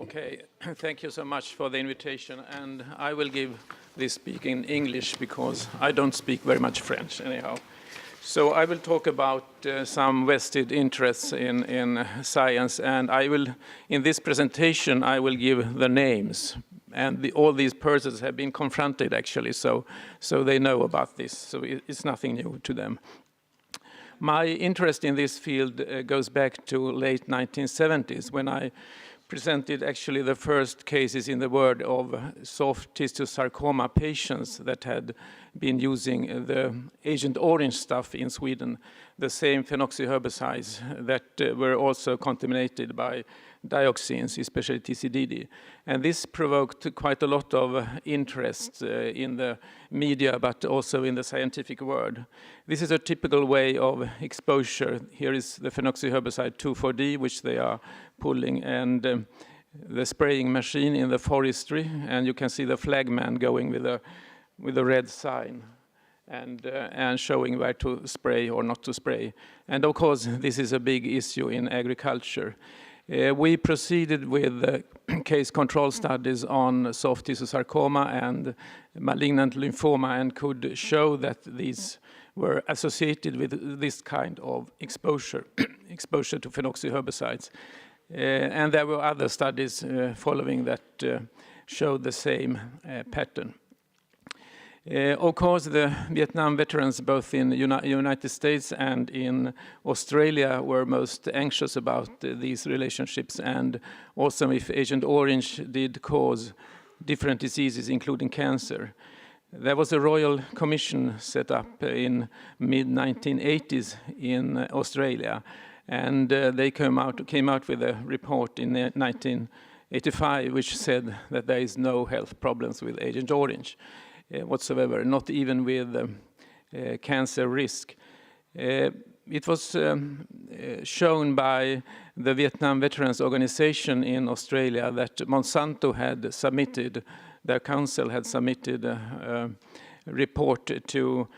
Okay, thank you so much for the invitation, and I will give this speak in English because I don't speak very much French anyhow. So I will talk about some vested interests in science, and I will, in this presentation, I will give the names, and all these persons have been confronted actually, so they know about this, so it's nothing new to them. My interest in this field goes back to late 1970s when I presented actually the first cases in the world of soft tissue sarcoma patients that had been using the Agent Orange stuff in Sweden, the same phenoxyherbicides that were also contaminated by dioxins, especially TCDD. And this provoked quite a lot of interest in the media, but also in the scientific world. This is a typical way of exposure. Here is the phenoxyherbicide 2,4-D, which they are pulling, and the spraying machine in the forestry, and you can see the flagman going with a red sign and showing where to spray or not to spray. And of course, this is a big issue in agriculture. We proceeded with case control studies on soft tissue sarcoma and malignant lymphoma and could show that these were associated with this kind of exposure, exposure to phenoxyherbicides. And there were other studies following that showed the same pattern. Of course, the Vietnam veterans, both in the United States and in Australia, were most anxious about these relationships, and also if Agent Orange did cause different diseases, including cancer. There was a royal commission set up in mid-1980s in Australia, and they came out with a report in 1985 which said that there is no health problems with Agent Orange whatsoever, not even with cancer risk. It was shown by the Vietnam Veterans Organization in Australia that Monsanto had submitted, their council had submitted a report to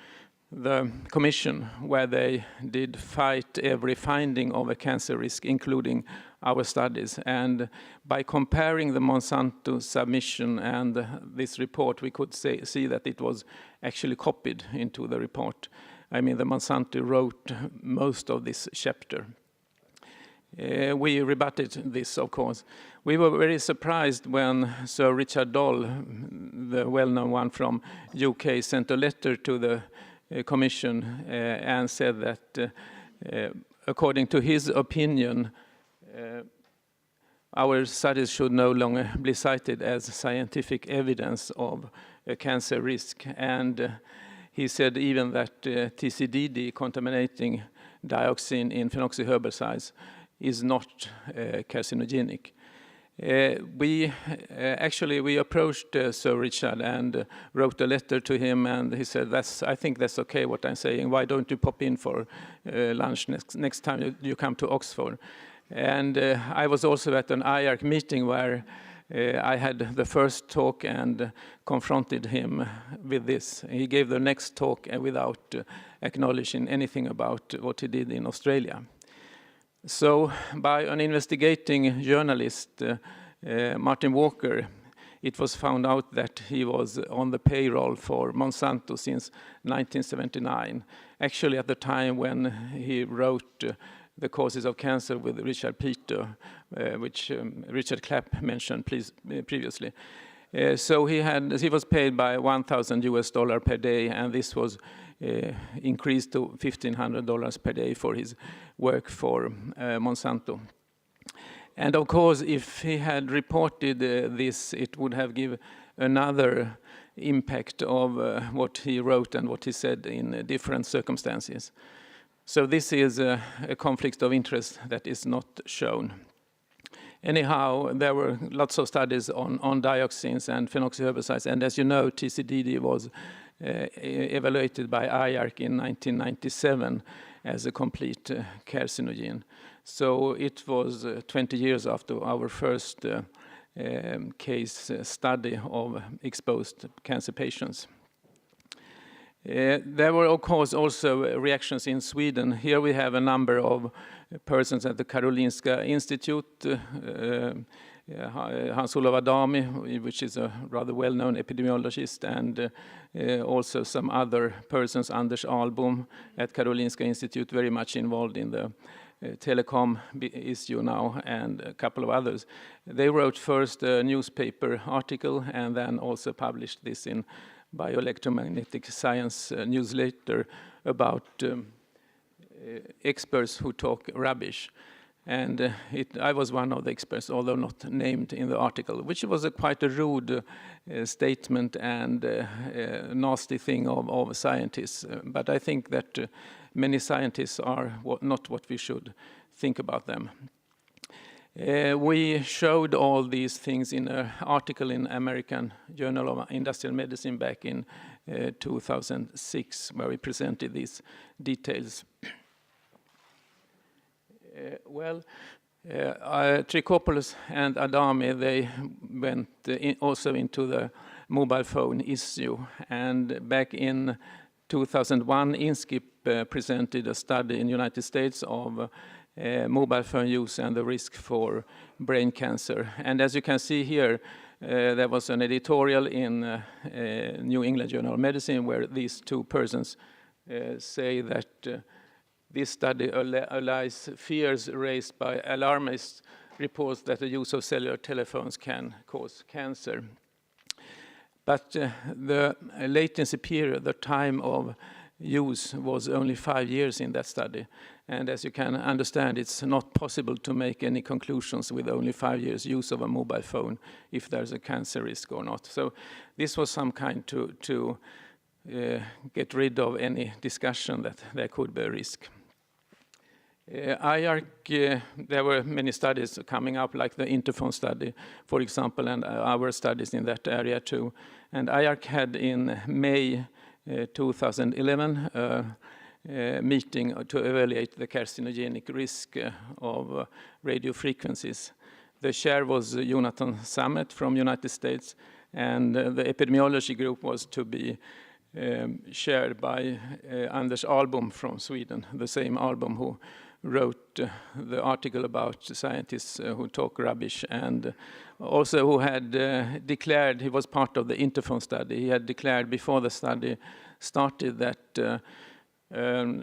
the commission where they did fight every finding of a cancer risk, including our studies. And by comparing the Monsanto submission and this report, we could see that it was actually copied into the report. I mean, the Monsanto wrote most of this chapter. We rebutted this, of course. We were very surprised when Sir Richard Doll, the well-known one from UK, sent a letter to the commission and said that according to his opinion, our studies should no longer be cited as scientific evidence of a cancer risk. And he said even that TCDD, contaminating dioxine in phenoxyherbicides, is not carcinogenic. We approached Sir Richard and wrote a letter to him, and he said, I think that's okay what I'm saying. Why don't you pop in for lunch next time you come to Oxford? And I was also at an IARC meeting where I had the first talk and confronted him with this. He gave the next talk without acknowledging anything about what he did in Australia. So by an investigating journalist, Martin Walker, it was found out that he was on the payroll for Monsanto since 1979. Actually, at the time when he wrote The Causes of Cancer with Richard Peter, which Richard Clapp mentioned previously. So he was paid by $1,000 per day, and this was increased to $1,500 per day for his work for Monsanto. And of course, if he had reported this, it would have given another impact of what he wrote and what he said in different circumstances. So this is a conflict of interest that is not shown. Anyhow, there were lots of studies on dioxins and phenoxyherbicides, and as you know, TCDD was evaluated by IARC in 1997 as a complete carcinogen. So it was 20 years after our first case study of exposed cancer patients. There were, of course, also reactions in Sweden. Here we have a number of persons at the Karolinska Institute Hans-Olof Adami, which is a rather well-known epidemiologist, and also some other persons, Anders Ahlbom at Karolinska Institute, very much involved in the telecom issue now, and a couple of others. They wrote first a newspaper article and then also published this in Bioelectromagnetic Science newsletter about experts who talk rubbish. And I was one of the experts, although not named in the article, which was quite a rude statement and nasty thing of scientists. But I think that many scientists are not what we should think about them. We showed all these things in an article in American Journal of Industrial Medicine back in 2006, where we presented these details. Trikopoulos and Adami, they went also into the mobile phone issue. And back in 2001, INSCIP presented a study in the United States of mobile phone use and the risk for brain cancer. And as you can see here, there was an editorial in New England Journal of Medicine where these two persons say that this study allies fears raised by alarmist reports that the use of cellular telephones can cause cancer. But the latency period, the time of use, was only 5 years in that study. And as you can understand, it's not possible to make any conclusions with only 5 years use of a mobile phone if there's a cancer risk or not. So this was some kind to get rid of any discussion that there could be a risk. IARC, there were many studies coming up, like the interphone study, for example, and our studies in that area too. And IARC had in May 2011 a meeting to evaluate the carcinogenic risk of radio frequencies. The chair was Jonathan Sammet from United States, and the epidemiology group was to be chaired by Anders Ahlbom from Sweden, the same Ahlbom who wrote the article about scientists who talk rubbish, and also who had declared, he was part of the interphone study, he had declared before the study started that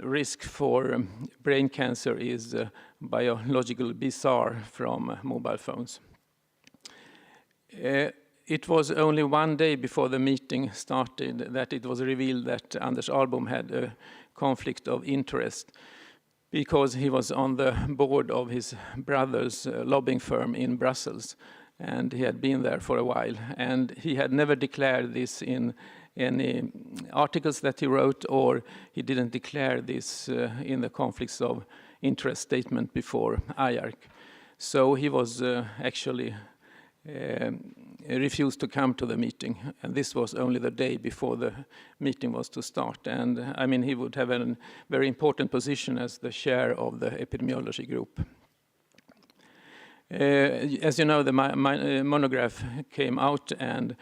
risk for brain cancer is biologically bizarre from mobile phones. It was only one day before the meeting started that it was revealed that Anders Ahlbom had a conflict of interest, because he was on the board of his brother's lobbying firm in Brussels, and he had been there for a while. And he had never declared this in any articles that he wrote, or he didn't declare this in the conflicts of interest statement before IARC. So he was actually refused to come to the meeting, and this was only the day before the meeting was to start. And I mean, he would have a very important position as the chair of the epidemiology group. As you know, the monograph came out and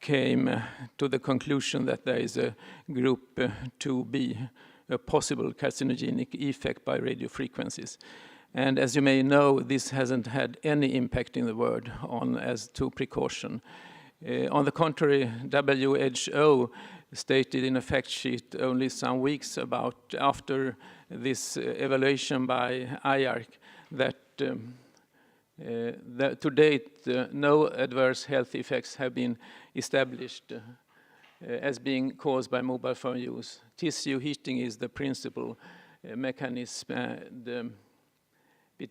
came to the conclusion that there is a group 2B, a possible carcinogenic effect by radio frequencies. And as you may know, this hasn't had any impact in the world on as to precaution. On the contrary, WHO stated in a fact sheet only some weeks after this evaluation by IARC that to date no adverse health effects have been established as being caused by mobile phone use. Tissue heating is the principal mechanism, the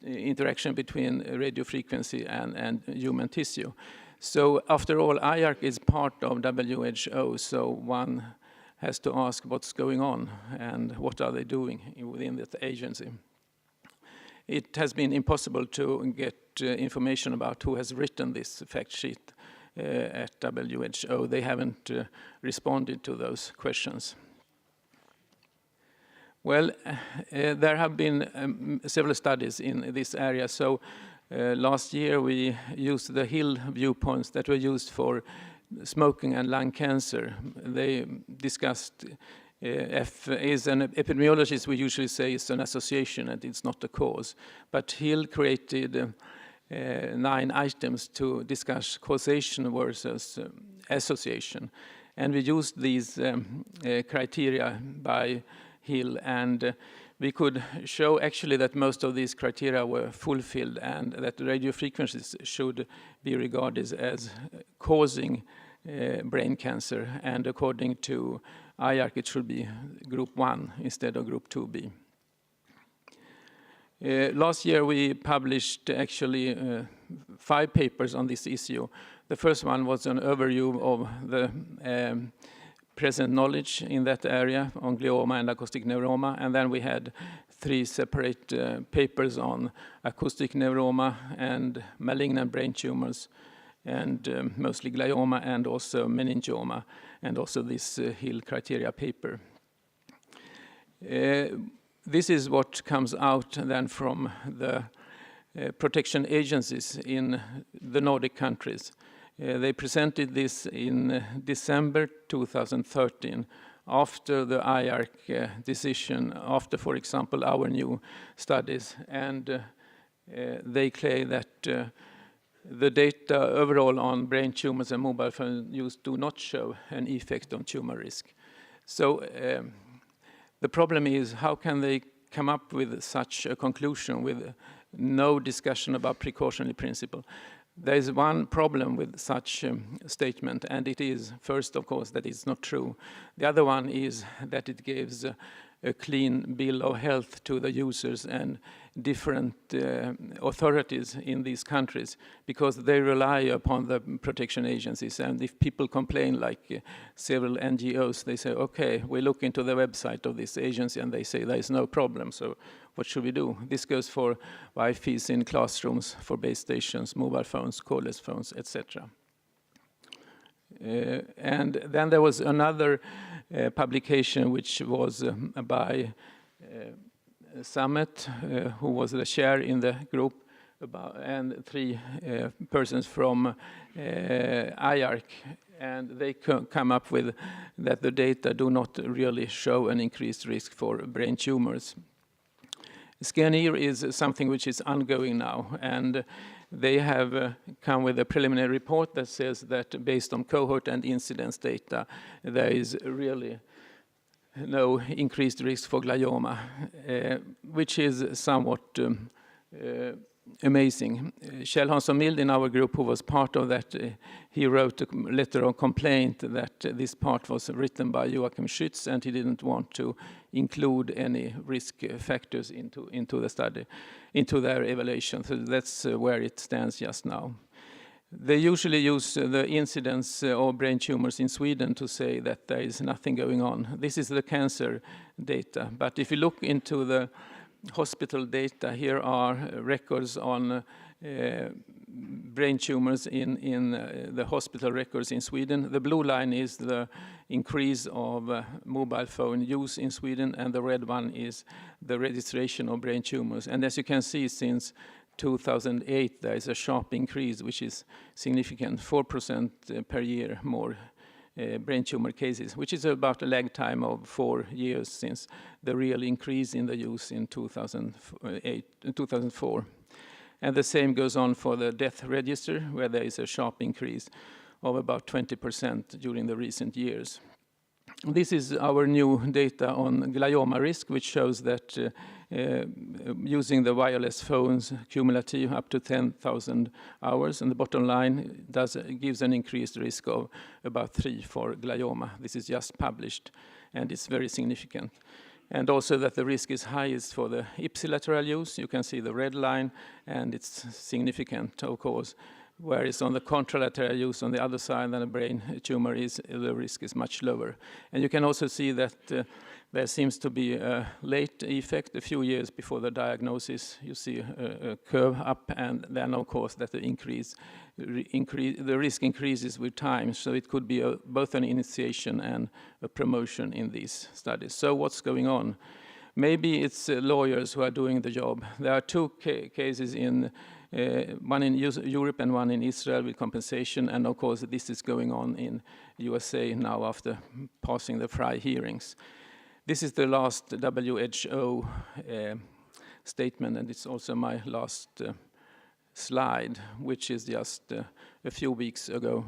interaction between radio frequency and human tissue. So after all, IARC is part of WHO, so one has to ask what's going on and what are they doing within that agency. It has been impossible to get information about who has written this fact sheet at WHO. They haven't responded to those questions. Well, there have been several studies in this area. So last year we used the Hill viewpoints that were used for smoking and lung cancer. They discussed as an epidemiologist we usually say it's an association and it's not a cause. But Hill created 9 items to discuss causation versus association. And we used these criteria by Hill, and we could show actually that most of these criteria were fulfilled, and that radio frequencies should be regarded as causing brain cancer, and according to IARC it should be group 1 instead of group 2B. Last year we published actually 5 papers on this issue. The first one was an overview of the present knowledge in that area on glioma and acoustic neuroma, and then we had 3 separate papers on acoustic neuroma and malignant brain tumors, and mostly glioma and also meningioma, and also this Hill criteria paper. This is what comes out then from the protection agencies in the Nordic countries. They presented this in December 2013, after the IARC decision, after, for example, our new studies. And they claim that the data overall on brain tumors and mobile phone use do not show an effect on tumor risk. So the problem is, how can they come up with such a conclusion with no discussion about precautionary principle? There is one problem with such statement, and it is, first, of course, that it's not true. The other one is that it gives a clean bill of health to the users and different authorities in these countries, because they rely upon the protection agencies. And if people complain, like several NGOs, they say, okay, we look into the website of this agency and they say there is no problem, so what should we do? This goes for Wi-Fi's in classrooms, for base stations, mobile phones, cordless phones, etc. And then there was another publication which was by Summit, who was the chair in the group, and 3 persons from IARC, and they come up with that the data do not really show an increased risk for brain tumors. Scanier is something which is ongoing now, and they have come with a preliminary report that says that based on cohort and incidence data, there is really no increased risk for glioma, which is somewhat amazing. Kjell Hansson Mild in our group, who was part of that, he wrote a letter of complaint that this part was written by Joachim Schütz, and he didn't want to include any risk factors into the study, into their evaluation. So that's where it stands just now. They usually use the incidence of brain tumors in Sweden to say that there is nothing going on. This is the cancer data. But if you look into the hospital data, here are records on brain tumors in the hospital records in Sweden. The blue line is the increase of mobile phone use in Sweden, and the red one is the registration of brain tumors. And as you can see, since 2008, there is a sharp increase, which is significant, 4% per year more brain tumor cases, which is about a lag time of 4 years since the real increase in the use in 2004. And the same goes on for the death register, where there is a sharp increase of about 20% during the recent years. This is our new data on glioma risk, which shows that using the wireless phones cumulative up to 10,000 hours, and the bottom line gives an increased risk of about 3 for glioma. This is just published, and it's very significant. And also that the risk is highest for the ipsilateral use. You can see the red line, and it's significant, of course. Whereas on the contralateral use on the other side, than a brain tumor is, the risk is much lower. And you can also see that there seems to be a late effect, a few years before the diagnosis. You see a curve up, and then of course that the risk increases with time. So it could be both an initiation and a promotion in these studies. So what's going on? Maybe it's lawyers who are doing the job. There are 2 cases in one in Europe and one in Israel with compensation, and of course this is going on in USA now after passing the FRI hearings. This is the last WHO statement, and it's also my last slide, which is just a few weeks ago.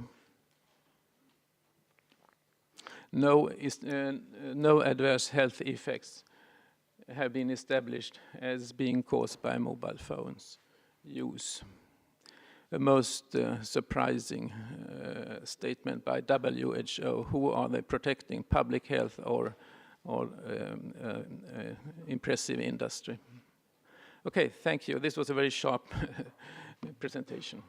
No adverse health effects have been established as being caused by mobile phones use. A most surprising statement by WHO. Who are they protecting? Public health or impressive industry? Okay, thank you. This was a very sharp presentation.